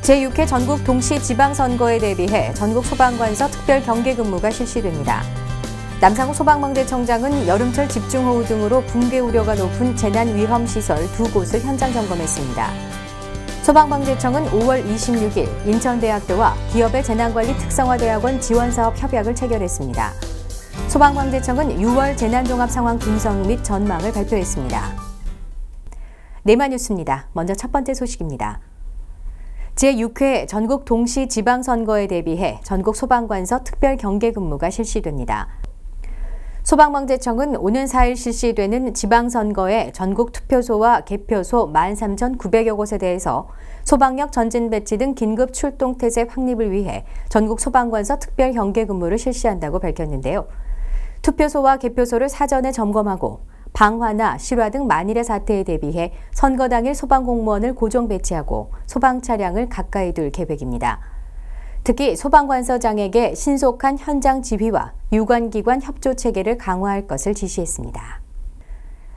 제6회 전국 동시 지방선거에 대비해 전국 소방관서 특별 경계 근무가 실시됩니다. 남상우 소방방재청장은 여름철 집중호우 등으로 붕괴 우려가 높은 재난위험시설 2곳을 현장 점검했습니다. 소방방재청은 5월 26일 인천대학교와 기업의 재난관리 특성화대학원 지원사업 협약을 체결했습니다. 소방방재청은 6월 재난종합상황 분석 및 전망을 발표했습니다. 네마뉴스입니다. 먼저 첫 번째 소식입니다. 제6회 전국 동시 지방선거에 대비해 전국 소방관서 특별 경계 근무가 실시됩니다. 소방방재청은 오는 4일 실시되는 지방선거의 전국 투표소와 개표소 13,900여 곳에 대해서 소방력 전진 배치 등 긴급 출동 태세 확립을 위해 전국 소방관서 특별 경계 근무를 실시한다고 밝혔는데요. 투표소와 개표소를 사전에 점검하고 방화나 실화 등 만일의 사태에 대비해 선거 당일 소방공무원을 고정 배치하고 소방 차량을 가까이 둘 계획입니다. 특히 소방관서장에게 신속한 현장 지휘와 유관기관 협조 체계를 강화할 것을 지시했습니다.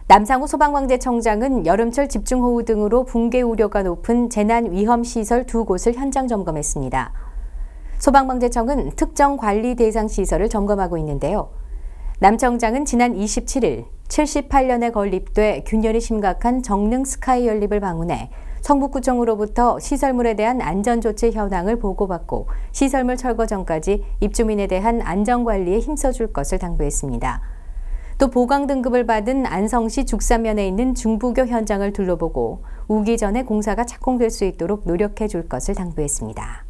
남상우 소방방재청장은 여름철 집중호우 등으로 붕괴 우려가 높은 재난위험시설 2곳을 현장 점검했습니다. 소방방재청은 특정 관리 대상 시설을 점검하고 있는데요. 남 청장은 지난 27일 78년에 건립돼 균열이 심각한 정릉 스카이 연립을 방문해 성북구청으로부터 시설물에 대한 안전조치 현황을 보고받고 시설물 철거 전까지 입주민에 대한 안전관리에 힘써줄 것을 당부했습니다. 또 보강 등급을 받은 안성시 죽산면에 있는 중부교 현장을 둘러보고 우기 전에 공사가 착공될 수 있도록 노력해 줄 것을 당부했습니다.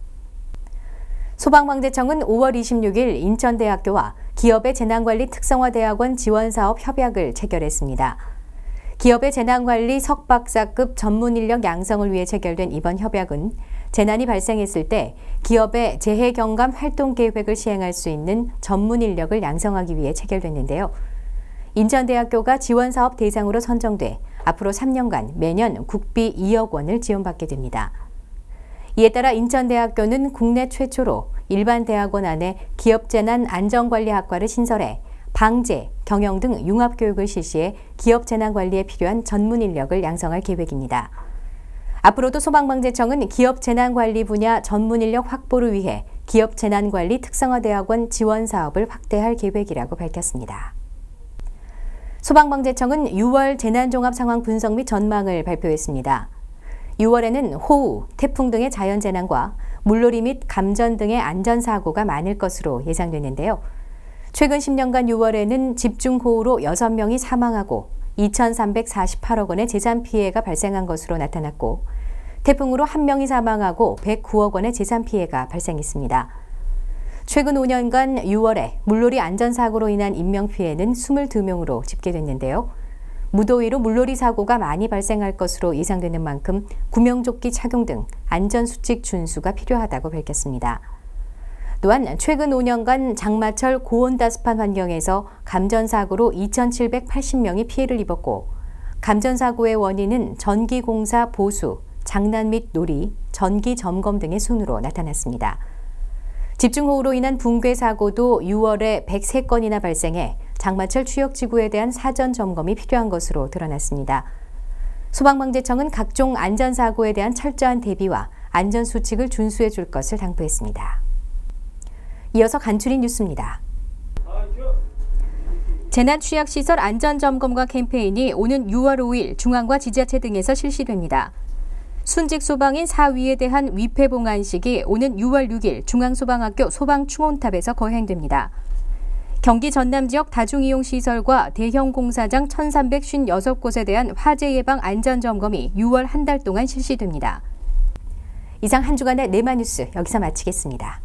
소방방재청은 5월 26일 인천대학교와 기업의 재난관리 특성화대학원 지원사업 협약을 체결했습니다. 기업의 재난관리 석박사급 전문인력 양성을 위해 체결된 이번 협약은 재난이 발생했을 때 기업의 재해경감 활동 계획을 시행할 수 있는 전문인력을 양성하기 위해 체결됐는데요. 인천대학교가 지원사업 대상으로 선정돼 앞으로 3년간 매년 국비 2억 원을 지원받게 됩니다. 이에 따라 인천대학교는 국내 최초로 일반 대학원 안에 기업재난안전관리학과를 신설해 방재, 경영 등 융합교육을 실시해 기업재난관리에 필요한 전문 인력을 양성할 계획입니다. 앞으로도 소방방재청은 기업재난관리 분야 전문 인력 확보를 위해 기업재난관리 특성화대학원 지원 사업을 확대할 계획이라고 밝혔습니다. 소방방재청은 6월 재난종합상황 분석 및 전망을 발표했습니다. 6월에는 호우, 태풍 등의 자연재난과 물놀이 및 감전 등의 안전사고가 많을 것으로 예상되는데요. 최근 10년간 6월에는 집중호우로 6명이 사망하고 2,348억 원의 재산 피해가 발생한 것으로 나타났고 태풍으로 1명이 사망하고 109억 원의 재산 피해가 발생했습니다. 최근 5년간 6월에 물놀이 안전사고로 인한 인명피해는 22명으로 집계됐는데요. 무더위로 물놀이 사고가 많이 발생할 것으로 예상되는 만큼 구명조끼 착용 등 안전수칙 준수가 필요하다고 밝혔습니다. 또한 최근 5년간 장마철 고온다습한 환경에서 감전사고로 2,780명이 피해를 입었고 감전사고의 원인은 전기공사 보수, 장난 및 놀이, 전기 점검 등의 순으로 나타났습니다. 집중호우로 인한 붕괴 사고도 6월에 103건이나 발생해 장마철 취역지구에 대한 사전 점검이 필요한 것으로 드러났습니다. 소방방재청은 각종 안전사고에 대한 철저한 대비와 안전수칙을 준수해 줄 것을 당부했습니다. 이어서 간추린 뉴스입니다. 재난취약시설 안전점검과 캠페인이 오는 6월 5일 중앙과 지자체 등에서 실시됩니다. 순직소방인 사위에 대한 위패봉안식이 오는 6월 6일 중앙소방학교 소방충원탑에서 거행됩니다. 경기 전남 지역 다중이용시설과 대형 공사장 1,356곳에 대한 화재 예방 안전점검이 6월 한 달 동안 실시됩니다. 이상 한 주간의 네마뉴스 여기서 마치겠습니다.